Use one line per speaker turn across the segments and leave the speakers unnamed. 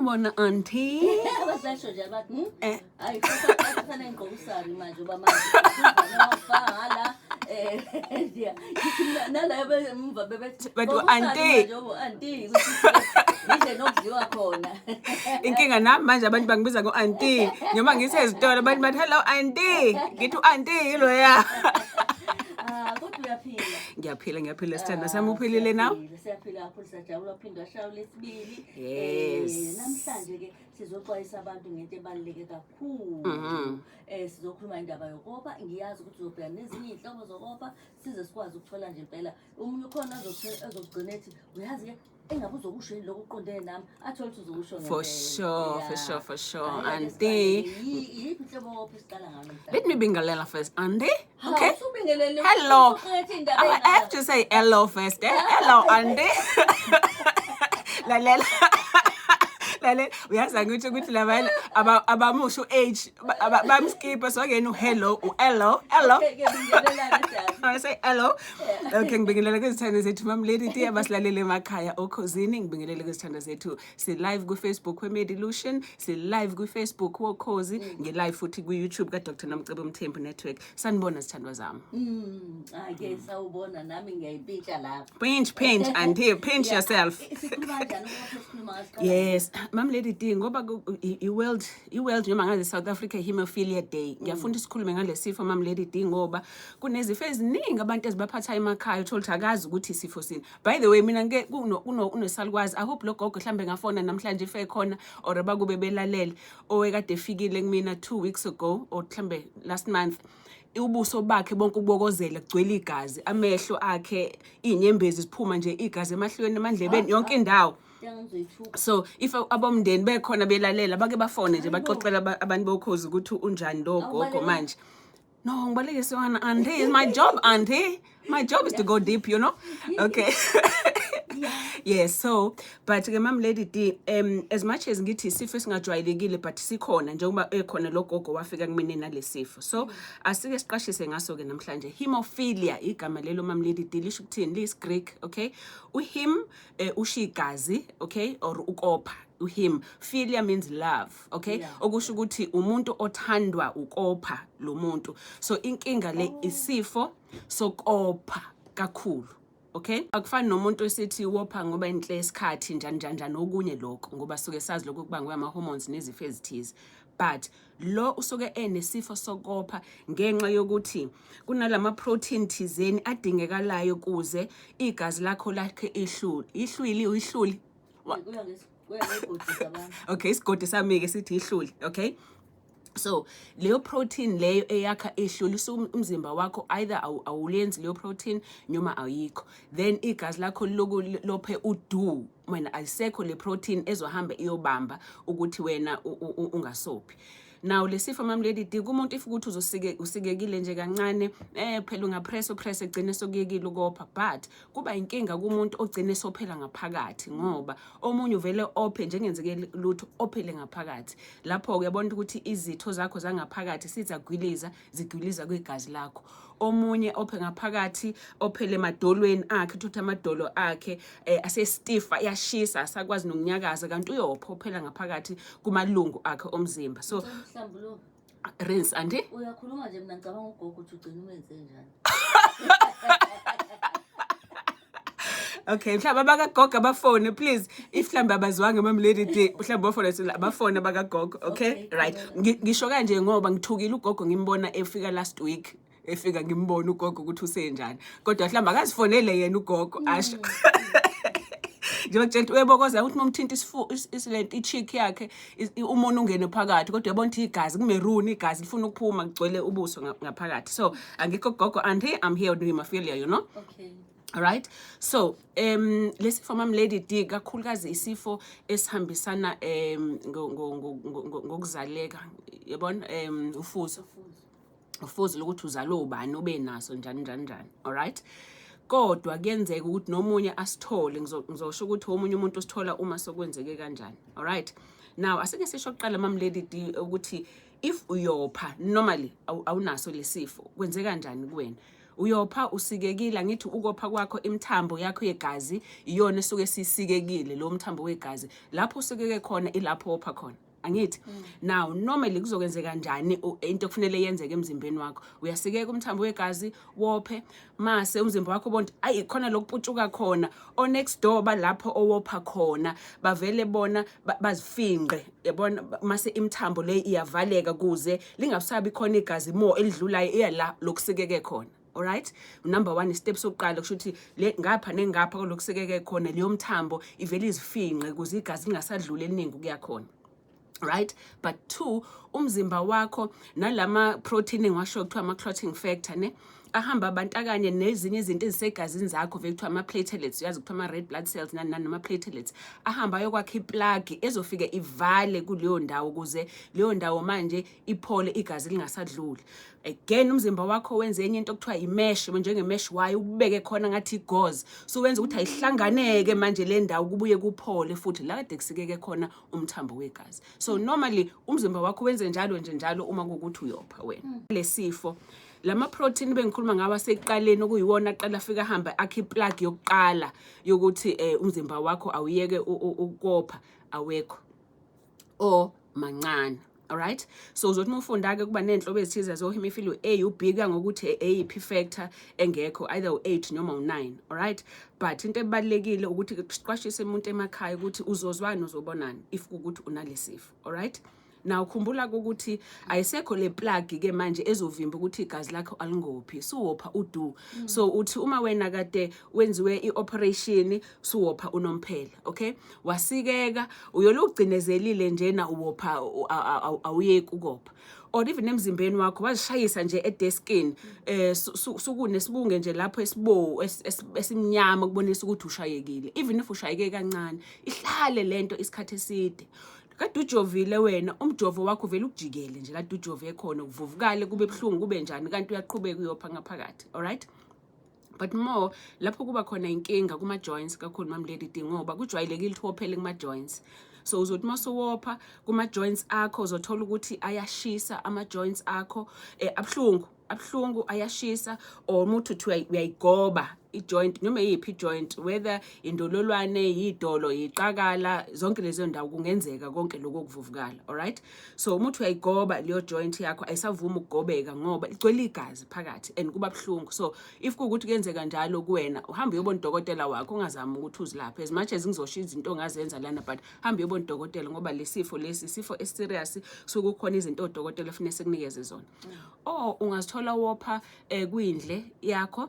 Sanibona auntie.
Abasasho nje abathi hayi kufanele ngqokusani manje uba manje ngiyafala nala emva bebethi
Bathi auntie
auntie ngize nokudliwa khona.
inkinga nami manje abantu bangibiza ngo-auntie noma ngisezitolo abantu bathi hello auntie ngithi u-auntie yiloya.
Kodwa uyaphila.
Ngiyaphila sithanda sami uphilile nawe?
Siyaphila kakhulu sajabula uphinde washawa lesibili.
Yes.
Namhlanje ke sizoxwayisa abantu ngento ebaluleke kakhulu. Sizokhuluma indaba yokopa. Ngiyazi ukuthi uzobheka nezinye inhlobo zokopa size sikwazi ukuthola nje impela umunye ukhona azogcina ethi uyazi ke engabe uzokusho yini lokho uqondene nami athole ukuthi uzokusho ngempela.
For sure auntie.
Yiphi inhlobo yokopa isiqala ngayo?
Let me bingalela first auntie. Okay.
Usubingelele.
Hello. I have to say hello first. Hello auntie. Lalela. Uyazi ngithi ukuthi labana abamusho age bamskipa so ngene hello hello. I say hello. Okay ngibingelela kwizithanda zethu mamlady T abasilalele emakhaya okhosini ngibingelela kwizithanda zethu si live ku Facebook weMedilution si live ku Facebook wokhozi nge-live futhi ku YouTube ka Dr. Namcebo Mthembu Network. Sanibona sithandwa zami.
Ke sawubona nami ngiyayipintsha lapha.
Pinch auntie pinch yourself.
Sikhuluma kanjani ukuthi sikhuluma ngasikhathi?
Yes, mamlady D ngoba i-world noma ngaze South Africa Hemophilia Day. Ngiyafunda isikhulume ngale sifo mamlady D ngoba kunezifo eziningi abantu ezibaphatha emakhaya uthola ukuthi akazi ukuthi isifo sini. By the way mina ngeke unosalukwazi. I hope lo gogo mhlambe ngafona namhlanje ife khona or abakube belalele owekade efikile kumina 2 weeks ago or mhlambe last month. Ubuso bakhe bonke ubokozela kugcwele igazi amehlo akhe inyembezi ziphuma nje igazi emahlweni emandlebeni yonke indawo. So if abomndeni bekhona belalela bake bafone nje baxoxela abantu bokhozi ukuthi unjani lo gogo manje. No ngibaleke sona auntie is my job auntie. My job is to go deep, you know. Okay. Yes, so but ke mam lady D as much as ngithi isifo esingajwayelekile but sikhona njengoba ekhona lo gogo wafika kumina nalesifo. So asike siqashise ngaso ke namhlanje hemophilia igama lelo mam lady D lisho ukuthini lis Greek, okay? Uhim ushigazi, okay? Or ukopha. Uhim philia means love, okay? Okusho ukuthi umuntu othandwa ukopha lo muntu. So inkinga le isifo sokopha kakhulu. Okay, akufani nomuntu esithi wopha ngoba inhle isikhathi njani okunye lokho ngoba suke sazi lokho kubangwa ama hormones nezifo ezithize. But lo usuke enesifo sokopha ngenxa yokuthi kunalama protein thizeni adingekalayo kuze igazi lakho ihluli. Okay, isigodi sami ke sithi ihluli, okay? So leyo protein leyo eyakha ehluli umzimba wakho either awulenzi leyo protein noma ayikho, then igazi lakho lophe udu wena ayisekho le protein ezohamba iyobamba ukuthi wena ungasophi. Now lesifo mamlady D kumuntu if ukuthi usikekile nje kancane phela ungapress egcine sokuyekile ukopha but kuba inkinga kumuntu ogcine sophela ngaphakathi ngoba omunye uvele ophe njengenzeke lutho ophele ngaphakathi lapho uyabona ukuthi izitho zakho zangaphakathi zigwiliza kwegazi lakho. Omunye ophe ngaphakathi ophele emadolweni akhe uthatha amadolo akhe ase-stiff yashisa asakwazi nokunyakaza kanti uyopha ophela ngaphakathi kumalungu akhe omzimba. So
Mhlambulo
rinse auntie
uyakhuluma nje mina ngicabanga ugogo ukuthi ugcina umenze njani.
Okay, mhlawumbe abakagogo abafone please if mhlawumbe abaziwanga mamlady D mhlawumbe bafone abafone abakagogo, okay? Right. Ngisho kanje ngoba ngithukile ugogo ngimbona efika last week efika ngimbona ugogo ukuthi usenjani kodwa mhlawumbe akazifonele yena ugogo asho. Nje bakutshela uyebokoza ukuthi momthinta isilent icheek yakhe umuntu ungene phakathi kodwa uyabona ukuthi igazi kumeruni igazi lifuna ukuphuma kugcwele ubuso ngaphakathi. So angikho gogo auntie I'm here with hemophilia, you know.
Okay.
All right. So lesifo mamlady D kakhulukazi isifo esihambisana ngokuzaleka yabona ufuzo lokuthi uzalwe ubani ube naso njani. All right. Kodwa kuyenzeka ukuthi nomunye asithole ngizosho ukuthi omunye umuntu usithola uma sokwenzeke kanjani. All right. Now asike sisho oqala mamlady D ukuthi if uyopha normally awunaso lesifo kwenzeka kanjani kuwena uyopha usikekile, ngithi ukopha kwakho imithambo yakho yegazi iyona esuke sisikekile lo mthambo wegazi. Lapho usikeke khona ilapho opha khona. Angithi now normally kuzokwenzeka kanjani into kufanele yenzeke emzimbeni wakho? Uyasikeka umthambo wegazi wophe, mase umzimba wakho ubona ayi khona lokuputshuka khona o next door balapho owopha khona bavele bona bazifinqe, yabona, mase imthambo le iyavaleka kuze lingasabi khona igazi more elidlulayo eyala lokusikeke khona. Alright, number 1 step sokuqala kusho ukuthi le ngapha nengapha lokusikeke khona leyo mthambo ivele izifinqe kuze igazi lingasadlula eliningi kuya khona. Right, but 2 umzimba wakho nalama protein engiwasho kuthiwa ama clotting factor ne ahamba abantakanye nezinye izinto ezisegazini zakho vekuthiwa ama platelets, uyazi kuthiwa ama red blood cells nama platelets ahamba yokwakha iplug ezofika ivale kuleyo ndawo ukuze leyo ndawo manje iphole igazi lingasadluli. Again umzimba wakho wenze enye into okuthiwa imesh, njenge mesh wayo ubeke khona ngathi igauze, so wenza ukuthi ayihlanganeke manje le ndawo kubuye kuphole futhi la kade kusikeke khona umthambo wegazi. So normally umzimba wakho wenze njalo uma kukuthi uyopha wena. Lesifo lama protein bengikhuluma ngawa sekuqaleni okuyiwona aqala afika hamba akhi plug yokuqala yokuthi umzimba wakho awuyeke ukopha awekho o mancane. Alright, so uzothi mufunda ke kuba nenhlobo ezithize zo hemophilia A u B ka ngokuthi AYP factor engekho either u8 noma u9. Alright, but into ebalekile ukuthi siqwashise umuntu emakhaya ukuthi uzozwana uzobonani if ukuthi unalesifo. Alright, now khumbula ukuthi ayisekho le plug ke manje ezovimba ukuthi igazi lakho alingophi, suwopha udu. So uthi uma wena kade wenziwe ioperation suwopha unomphela, okay, wasikeka uyolugcinezelile njena uwopha awuyeki ukopha, or even emzimbeni wakho wazishayisa nje edeskini sukunesibunge nje lapho esimnyama kubonisa ukuthi ushayekile. Even if ushayeke kancane ihlale lento isikhathi eside. Kade ujovile wena umjovo wakho vele ukujikele nje kade ujove khona uvuvukale kube ebhlungu kube njani kanti uyaqhubeka uyopha ngaphakathi. Alright, but more lapho kuba khona inkinga kuma joints kakhulu mamlady ngoba kujwayelekile ukuthi wophele kuma joints. So uzothi masuwopha kuma joints akho uzothola ukuthi ayashisa ama joints akho abhlungu ayashisa, or umuntu uthi uyayigoba i-joint noma yiphi joint, whether indololwane, yidolo, yiqakala, zonke lezo ndawo kungenzeka konke lokho kuvuvukala. Alright, so umuntu uyayigoba leyo joint yakho ayisavuma ukugobeka ngoba igcwele igazi phakathi and kuba bhlungu. So if kuukuthi kuyenzeka njalo kuwena uhamba uyobona udokotela wakho, ungazama ukuthi uzilaphe as much as ngizosho izinto ongazenza lana, but hamba uyobona udokotela ngoba lesifo serious sokukhona izinto odokotela kufanele sekunikeze zona. Or ungazithola wopha kwindle yakho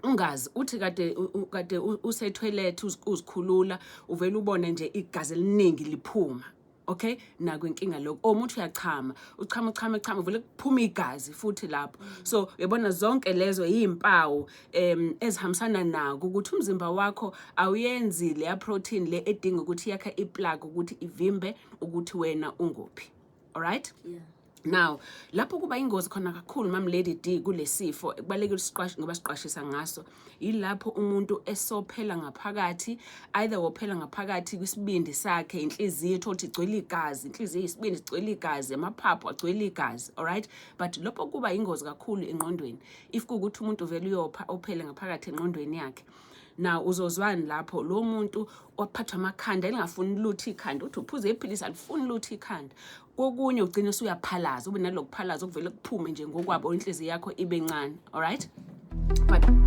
ungazi uthi kade usetoilet uzikhulula uvela ubone nje igazi eliningi liphuma. Okay, naku inkinga lokho umuntu uyachama uchama uvele kuphuma igazi futhi lapho. So uyabona zonke lezo izimpawu ezihambisana nako ukuthi umzimba wakho awuyenzi le protein le edinga ukuthi yakha iplug ukuthi ivimbe ukuthi wena ungophi. Alright,
yeah.
Now lapho kuba ingozi khona kakhulu mamlady D kulesifo kubalekile siqwashi ngoba siqwashisa ngaso ilapho umuntu esophela ngaphakathi, either wophela ngaphakathi kwisibindi sakhe, inhliziyo thothi igcwele igazi, inhliziyo isibindi igcwele igazi, amaphaphu agcwele igazi. Alright, but lapho kuba ingozi kakhulu engqondweni if kuukuthi umuntu vele uyopha ophele ngaphakathi engqondweni yakhe. Now uzozwani lapho lo muntu ophathwa amakhanda elingafuni lutho ikhanda, uthi uphuze iphilisi alifuni lutho ikhanda, kokunye ugcina usuyaphalaza ube nalokuphalaza okuvele kuphume nje ngokwabo inhliziyo yakho ibe ncane. Alright, but